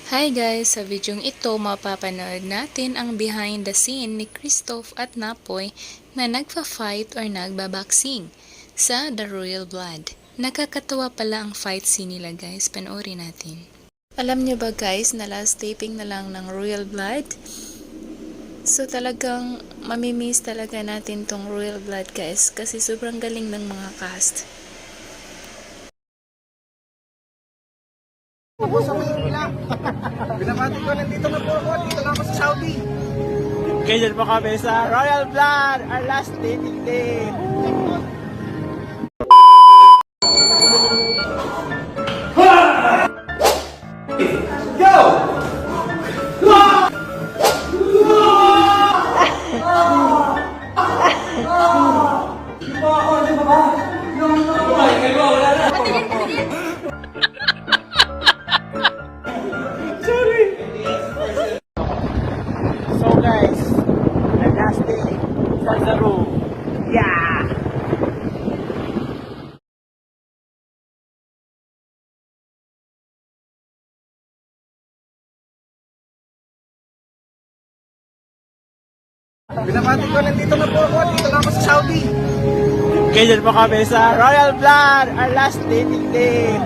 Hi guys! Sa videong ito, mapapanood natin ang behind the scene ni Christoph at Napoy na nagfa-fight or nagbaboxing sa The Royal Blood. Nakakatawa pala ang fight scene nila guys, panoorin natin. Alam nyo ba guys na last taping na lang ng Royal Blood? So talagang mamimiss talaga natin tong Royal Blood guys kasi sobrang galing ng mga cast. Ako sa Maynila. Binabati ko, nandito na po ako. Dito na ako sa Saudi. Ganyan po kami sa Royal Blood, our last dating day. So guys, our last day sa room. Yeah! Binabati ko, nandito na po ako. Dito na ako sa Saudi. Ganyan po kami sa Royal Blood, our last dating day.